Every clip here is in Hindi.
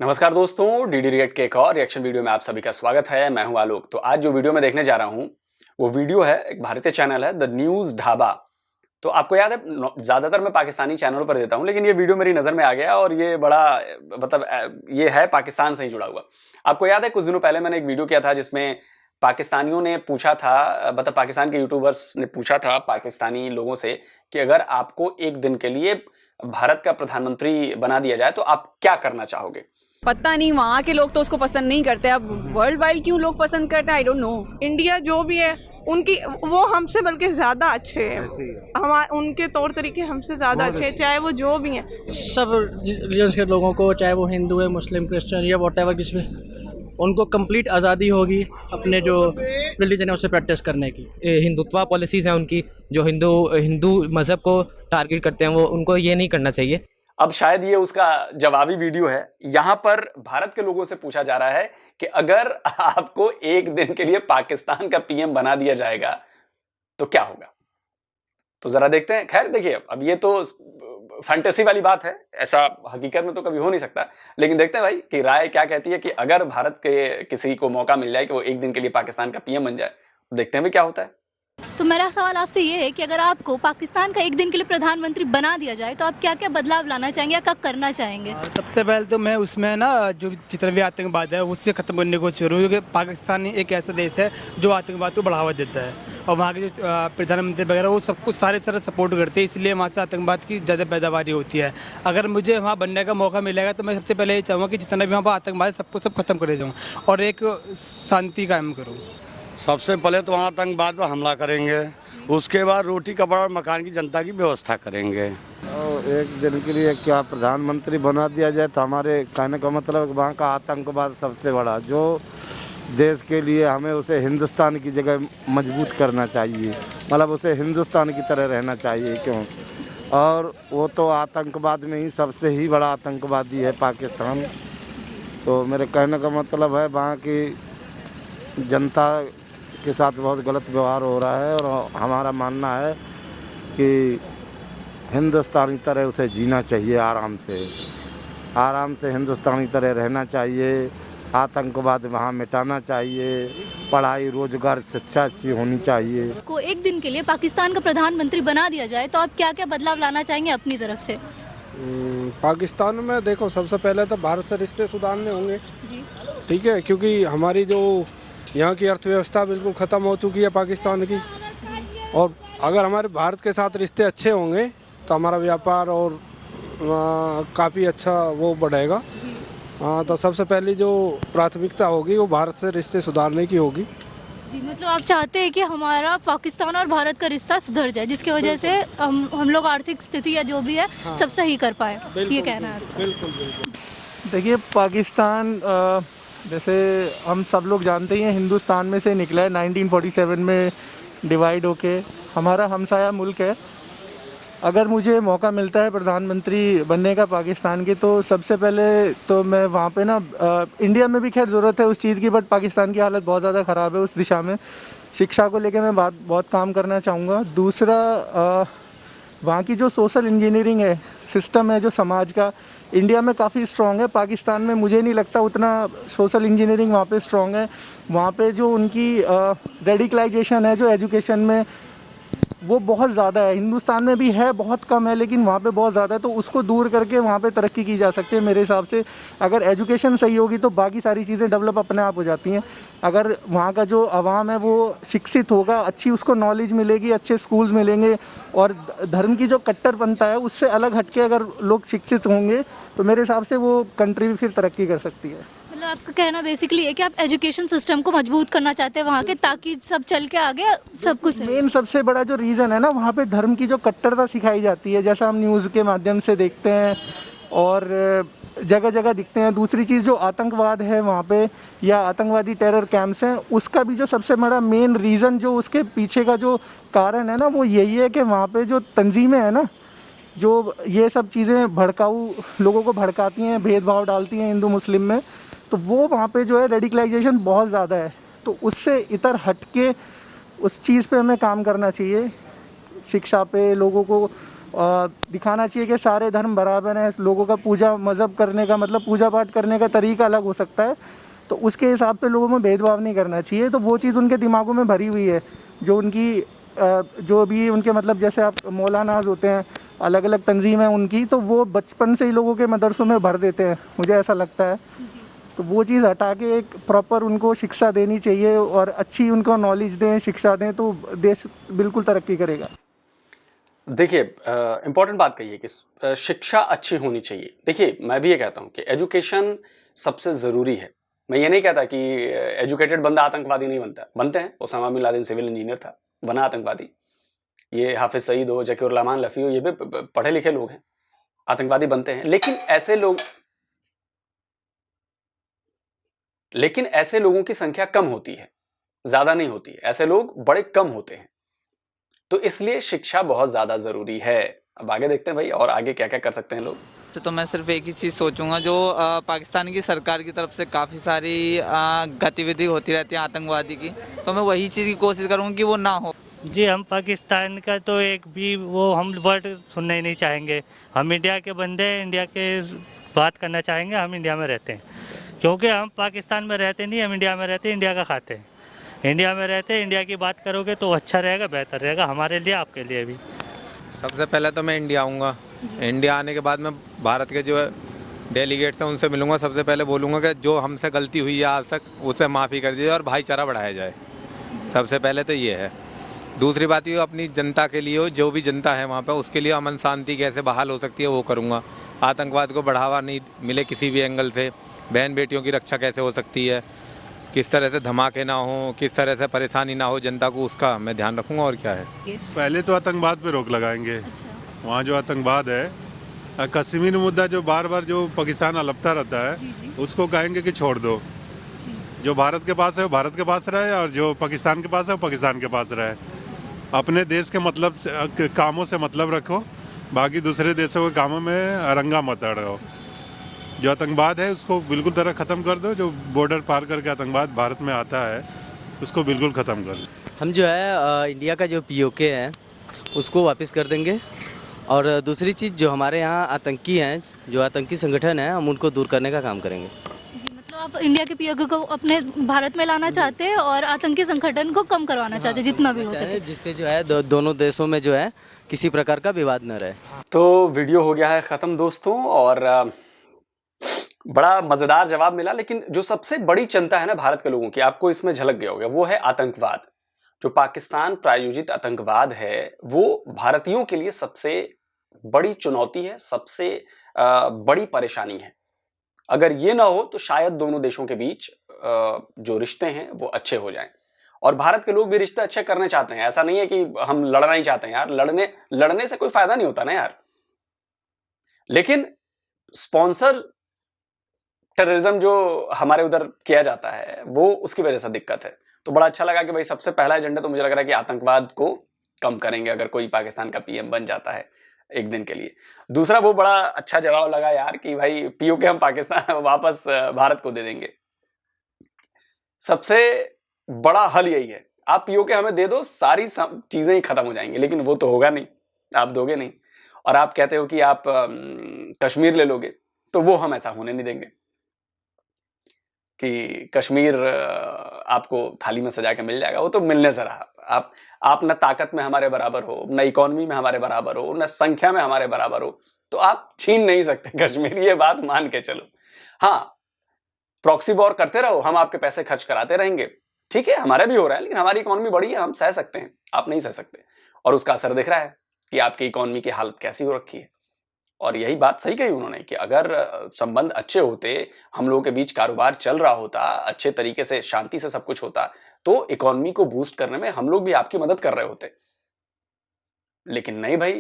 नमस्कार दोस्तों, डीडी रिएक्ट के एक और रिएक्शन वीडियो में आप सभी का स्वागत है। मैं हूं आलोक। तो आज जो वीडियो मैं देखने जा रहा हूं वो वीडियो है, एक भारतीय चैनल है द न्यूज ढाबा। तो आपको याद है, ज्यादातर मैं पाकिस्तानी चैनलों पर देता हूं, लेकिन ये वीडियो मेरी नजर में आ गया और ये बड़ा ये है पाकिस्तान से ही जुड़ा हुआ। आपको याद है कुछ दिनों पहले मैंने एक वीडियो किया था जिसमें पाकिस्तानियों ने पूछा था, पाकिस्तान के यूट्यूबर्स ने पूछा था पाकिस्तानी लोगों से कि अगर आपको एक दिन के लिए भारत का प्रधानमंत्री बना दिया जाए तो आप क्या करना चाहोगे। पता नहीं वहाँ के लोग तो उसको पसंद नहीं करते, अब वर्ल्ड वाइड क्यों लोग पसंद करते हैं आई डोंट नो। इंडिया जो भी है उनकी वो हमसे बल्कि ज्यादा अच्छे हैं, हम उनके तौर तरीके हमसे ज्यादा अच्छे हैं, चाहे वो जो भी हैं। सब रिलीजन्स के लोगों को, चाहे वो हिंदू है, मुस्लिम, क्रिश्चियन या व्हाटएवर, जिसमें उनको कंप्लीट आज़ादी होगी अपने जो रिलीजन है उसे प्रैक्टिस करने की। हिंदुत्व पॉलिसीज़ हैं उनकी, जो हिंदू मज़हब को टारगेट करते हैं, वो उनको ये नहीं करना चाहिए। अब शायद ये उसका जवाबी वीडियो है। यहां पर भारत के लोगों से पूछा जा रहा है कि अगर आपको एक दिन के लिए पाकिस्तान का पीएम बना दिया जाएगा तो क्या होगा। तो जरा देखते हैं। खैर देखिए, अब ये तो फैंटेसी वाली बात है, ऐसा हकीकत में तो कभी हो नहीं सकता, लेकिन देखते हैं भाई कि राय क्या कहती है कि अगर भारत के किसी को मौका मिल जाए कि वो एक दिन के लिए पाकिस्तान का पीएम बन जाए, देखते हैं भाई क्या होता है। तो मेरा सवाल आपसे ये है कि अगर आपको पाकिस्तान का एक दिन के लिए प्रधानमंत्री बना दिया जाए तो आप क्या क्या बदलाव लाना चाहेंगे या क्या करना चाहेंगे। सबसे पहले तो मैं उसमें ना जो जितना भी आतंकवाद है उससे ख़त्म करने को शुरू, क्योंकि पाकिस्तान एक ऐसा देश है जो आतंकवाद को बढ़ावा देता है और वहाँ के जो प्रधानमंत्री वगैरह वो सब कुछ सारे सपोर्ट करते हैं, इसलिए वहाँ से आतंकवाद की ज़्यादा पैदावारी होती है। अगर मुझे वहाँ बनने का मौका मिलेगा तो मैं सबसे पहले ये चाहूँगा कि जितना भी वहाँ पर आतंकवाद है सबको सब खत्म कर जाऊँ और एक शांति कायम करूँ। सबसे पहले तो वहाँ आतंकवाद पर हमला करेंगे, उसके बाद रोटी कपड़ा और मकान की जनता की व्यवस्था करेंगे। और एक दिन के लिए क्या प्रधानमंत्री बना दिया जाए तो हमारे कहने का मतलब वहाँ का आतंकवाद सबसे बड़ा जो देश के लिए हमें उसे हिंदुस्तान की जगह मजबूत करना चाहिए, मतलब उसे हिंदुस्तान की तरह रहना चाहिए। क्यों? और वो तो आतंकवाद में ही सबसे ही बड़ा आतंकवादी है पाकिस्तान। तो मेरे कहने का मतलब है वहाँ की जनता के साथ बहुत गलत व्यवहार हो रहा है और हमारा मानना है कि हिंदुस्तानी तरह उसे जीना चाहिए, आराम से हिंदुस्तानी तरह रहना चाहिए। आतंकवाद वहाँ मिटाना चाहिए, पढ़ाई रोजगार शिक्षा अच्छी होनी चाहिए। को एक दिन के लिए पाकिस्तान का प्रधानमंत्री बना दिया जाए तो आप क्या क्या बदलाव लाना चाहेंगे अपनी तरफ से। पाकिस्तान में देखो, सबसे पहले तो भारत से रिश्ते सुधारने होंगे जी, ठीक है, क्योंकि हमारी जो यहाँ की अर्थव्यवस्था बिल्कुल ख़त्म हो चुकी है पाकिस्तान की, और अगर हमारे भारत के साथ रिश्ते अच्छे होंगे तो हमारा व्यापार और काफ़ी अच्छा वो बढ़ेगा। तो सबसे पहली जो प्राथमिकता होगी वो भारत से रिश्ते सुधारने की होगी। जी, मतलब आप चाहते हैं कि हमारा पाकिस्तान और भारत का रिश्ता सुधर जाए, जिसकी वजह से हम लोग आर्थिक स्थिति या जो भी है सब सही कर पाए, ये कहना है। बिल्कुल। देखिए, पाकिस्तान जैसे हम सब लोग जानते ही हैं हिंदुस्तान में से निकला है, 1947 में डिवाइड होके हमारा हमसाया मुल्क है। अगर मुझे मौका मिलता है प्रधानमंत्री बनने का पाकिस्तान की, तो सबसे पहले तो मैं वहाँ पे ना इंडिया में भी खैर ज़रूरत है उस चीज़ की, बट पाकिस्तान की हालत बहुत ज़्यादा ख़राब है उस दिशा में। शिक्षा को लेके मैं बहुत काम करना चाहूँगा। दूसरा, वहाँ की जो सोशल इंजीनियरिंग है, सिस्टम है जो समाज का, इंडिया में काफ़ी स्ट्रॉन्ग है। पाकिस्तान में मुझे नहीं लगता उतना सोशल इंजीनियरिंग वहाँ पे स्ट्रॉन्ग है। वहाँ पे जो उनकी रेडिकलाइजेशन है जो एजुकेशन में, वो बहुत ज़्यादा है। हिंदुस्तान में भी है, बहुत कम है, लेकिन वहाँ पे बहुत ज़्यादा है। तो उसको दूर करके वहाँ पे तरक्की की जा सकती है मेरे हिसाब से। अगर एजुकेशन सही होगी तो बाकी सारी चीज़ें डेवलप अपने आप हो जाती हैं। अगर वहाँ का जो आवाम है वो शिक्षित होगा, अच्छी उसको नॉलेज मिलेगी, अच्छे स्कूल्स मिलेंगे, और धर्म की जो कट्टरपंथा है उससे अलग हटके अगर लोग शिक्षित होंगे तो मेरे हिसाब से वो कंट्री भी फिर तरक्की कर सकती है। मतलब आपका कहना बेसिकली है कि आप एजुकेशन सिस्टम को मजबूत करना चाहते हैं वहाँ के, ताकि सब चल के आगे सब कुछ। मेन सबसे बड़ा जो रीज़न है ना, वहाँ पे धर्म की जो कट्टरता सिखाई जाती है, जैसा हम न्यूज़ के माध्यम से देखते हैं और जगह जगह दिखते हैं। दूसरी चीज़ जो आतंकवाद है वहाँ पे, या आतंकवादी टेरर कैंप्स हैं, उसका भी जो सबसे बड़ा मेन रीज़न, जो उसके पीछे का जो कारण है ना, वो यही है कि वहाँ पे जो तंजीमें हैं ना, जो ये सब चीज़ें भड़काऊ लोगों को भड़काती हैं, भेदभाव डालती हैं हिंदू मुस्लिम में, तो वो वहाँ पे जो है रेडिकलाइजेशन बहुत ज़्यादा है। तो उससे इतर हट के उस चीज़ पे हमें काम करना चाहिए, शिक्षा पे, लोगों को दिखाना चाहिए कि सारे धर्म बराबर हैं, लोगों का पूजा मज़हब करने का मतलब पूजा पाठ करने का तरीका अलग हो सकता है, तो उसके हिसाब से लोगों में भेदभाव नहीं करना चाहिए। तो वो चीज़ उनके दिमागों में भरी हुई है, जो उनकी जो भी उनके मतलब जैसे आप मौलानाज होते हैं, अलग अलग तंजीम है उनकी, तो वो बचपन से ही लोगों के मदरसों में भर देते हैं, मुझे ऐसा लगता है। तो वो चीज़ हटा के एक प्रॉपर उनको शिक्षा देनी चाहिए और अच्छी उनको नॉलेज दें, शिक्षा दें, तो देश बिल्कुल तरक्की करेगा। देखिए, इम्पोर्टेंट बात कही है कि शिक्षा अच्छी होनी चाहिए। देखिए, मैं भी ये कहता हूँ कि एजुकेशन सबसे ज़रूरी है। मैं ये नहीं कहता कि एजुकेटेड बंदा आतंकवादी नहीं बनता, बनते हैं। Osama bin Laden civil engineer था, बना आतंकवादी। ये हाफिज सईद हो, जकीर रहमान लफ़ी हो, ये भी पढ़े लिखे लोग हैं, आतंकवादी बनते हैं। लेकिन ऐसे लोगों की संख्या कम होती है, ज़्यादा नहीं होती है। ऐसे लोग बड़े कम होते हैं, तो इसलिए शिक्षा बहुत ज़्यादा ज़रूरी है। अब आगे देखते हैं भाई, और आगे क्या क्या कर सकते हैं लोग। तो मैं सिर्फ एक ही चीज़ सोचूंगा, जो पाकिस्तान की सरकार की तरफ से काफ़ी सारी गतिविधि होती रहती है आतंकवादी की, तो मैं वही चीज़ की कोशिश करूँगा कि वो ना हो। जी, हम पाकिस्तान का तो एक भी वो हम वर्ड सुनना ही नहीं चाहेंगे। हम इंडिया के बंदे हैं, इंडिया के बात करना चाहेंगे। हम इंडिया में रहते हैं, क्योंकि हम पाकिस्तान में रहते नहीं, हम इंडिया में रहते हैं, इंडिया का खाते हैं। इंडिया में रहते हैं, इंडिया की बात करोगे तो अच्छा रहेगा, बेहतर रहेगा हमारे लिए, आपके लिए भी। सबसे पहले तो मैं इंडिया आऊँगा। इंडिया आने के बाद मैं भारत के जो डेलीगेट्स हैं उनसे मिलूंगा। सबसे पहले बोलूँगा कि जो हमसे गलती हुई है आज तक, उसे माफ़ी कर दी जाए और भाईचारा बढ़ाया जाए। सबसे पहले तो ये है। दूसरी बात ये, अपनी जनता के लिए, जो भी जनता है वहाँ पर, उसके लिए अमन शांति कैसे बहाल हो सकती है वो करूँगा। आतंकवाद को बढ़ावा नहीं मिले किसी भी एंगल से। बहन बेटियों की रक्षा कैसे हो सकती है, किस तरह से धमाके ना हो, किस तरह से परेशानी ना हो जनता को, उसका मैं ध्यान रखूँगा। और क्या है, पहले तो आतंकवाद पे रोक लगाएंगे। वहाँ जो आतंकवाद है, कश्मीर मुद्दा जो बार बार जो पाकिस्तान अलपता रहता है, उसको कहेंगे कि छोड़ दो। जो भारत के पास है वो भारत के पास रहे, और जो पाकिस्तान के पास है वो पाकिस्तान के पास रहे। अपने देश के मतलब से कामों से मतलब रखो, बाकी दूसरे देशों के कामों में अरंगा मत अड़ो। जो आतंकवाद है उसको बिल्कुल तरह ख़त्म कर दो। जो बॉर्डर पार करके आतंकवाद भारत में आता है उसको बिल्कुल ख़त्म कर दो। हम जो है इंडिया का जो POK है उसको वापस कर देंगे। और दूसरी चीज़, जो हमारे यहाँ आतंकी हैं, जो आतंकी संगठन है, हम उनको दूर करने का काम करेंगे। जी, मतलब आप इंडिया के POK को अपने भारत में लाना चाहते हैं और आतंकी संगठन को कम करवाना चाहते हैं जितना भी हो सके, जिससे जो है दोनों देशों में जो है किसी प्रकार का विवाद न रहे। तो वीडियो हो गया है ख़त्म दोस्तों, और बड़ा मज़ेदार जवाब मिला। लेकिन जो सबसे बड़ी चिंता है ना भारत के लोगों की, आपको इसमें झलक गया होगा, वो है आतंकवाद। जो पाकिस्तान प्रायोजित आतंकवाद है, वो भारतीयों के लिए सबसे बड़ी चुनौती है, सबसे बड़ी परेशानी है। अगर ये ना हो तो शायद दोनों देशों के बीच जो रिश्ते हैं वो अच्छे हो जाएं। और भारत के लोग भी रिश्ते अच्छे करने चाहते हैं। ऐसा नहीं है कि हम लड़ना ही चाहते हैं यार, लड़ने से कोई फायदा नहीं होता ना यार। लेकिन स्पॉन्सर टेररिज्म जो हमारे उधर किया जाता है, वो उसकी वजह से दिक्कत है। तो बड़ा अच्छा लगा कि भाई सबसे पहला एजेंडा तो मुझे लग रहा है कि आतंकवाद को कम करेंगे, अगर कोई पाकिस्तान का PM बन जाता है एक दिन के लिए। दूसरा, वो बड़ा अच्छा जवाब लगा यार कि भाई POK हम पाकिस्तान वापस भारत को दे देंगे। सबसे बड़ा हल यही है, आप POK हमें दे दो, सारी चीजें ही खत्म हो जाएंगी। लेकिन वो तो होगा नहीं, आप दोगे नहीं। और आप कहते हो कि आप कश्मीर ले लोगे, तो वो हम ऐसा होने नहीं देंगे कि कश्मीर आपको थाली में सजा के मिल जाएगा। वो तो मिलने से रहा। आप न ताकत में हमारे बराबर हो, न इकोनॉमी में हमारे बराबर हो, न संख्या में हमारे बराबर हो, तो आप छीन नहीं सकते कश्मीर। ये बात मान के चलो। हाँ, प्रॉक्सी वॉर करते रहो, हम आपके पैसे खर्च कराते रहेंगे, ठीक है, हमारा भी हो रहा है, लेकिन हमारी इकोनॉमी बड़ी है, हम सह सकते हैं, आप नहीं सह सकते। और उसका असर दिख रहा है कि आपकी इकोनॉमी की हालत कैसी हो रखी है। और यही बात सही कही उन्होंने कि अगर संबंध अच्छे होते, हम लोगों के बीच कारोबार चल रहा होता, अच्छे तरीके से शांति से सब कुछ होता, तो इकोनॉमी को बूस्ट करने में हम लोग भी आपकी मदद कर रहे होते। लेकिन नहीं भाई,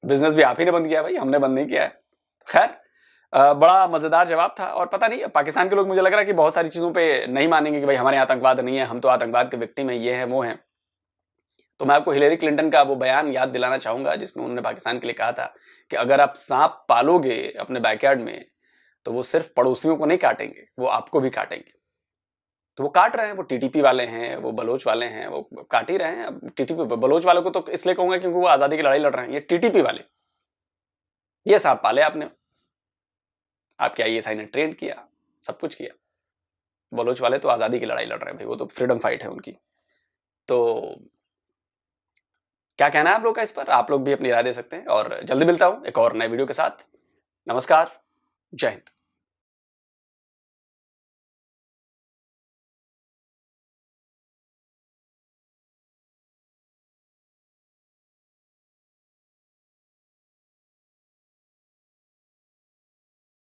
बिजनेस भी आप ही ने बंद किया भाई, हमने बंद नहीं किया है। खैर, बड़ा मजेदार जवाब था। और पता नहीं, पाकिस्तान के लोग मुझे लग रहा है कि बहुत सारी चीजों पे नहीं मानेंगे कि भाई हमारे आतंकवाद नहीं है, हम तो आतंकवाद के विक्टिम है, ये है वो है। तो मैं आपको हिलेरी क्लिंटन का वो बयान याद दिलाना चाहूंगा जिसमें उन्होंने पाकिस्तान के लिए कहा था कि अगर आप सांप पालोगे अपने बैकयार्ड में, तो वो सिर्फ पड़ोसियों को नहीं काटेंगे, वो आपको भी काटेंगे। तो वो काट रहे हैं, वो TTP वाले हैं, वो बलोच वाले हैं, वो काट ही रहे हैं। अब TTP बलोच वालों को तो इसलिए कहूंगा क्योंकि वो आज़ादी की लड़ाई लड़ रहे हैं। ये TTP वाले ये सांप पाले आपने, आपके IASI ने ट्रेन किया, सब कुछ किया। बलोच वाले तो आज़ादी की लड़ाई लड़ रहे हैं भाई, वो तो फ्रीडम फाइट है उनकी। तो क्या कहना है आप लोग का इस पर? आप लोग भी अपनी राय दे सकते हैं, और जल्दी मिलता हूं एक और नए वीडियो के साथ। नमस्कार, जय हिंद।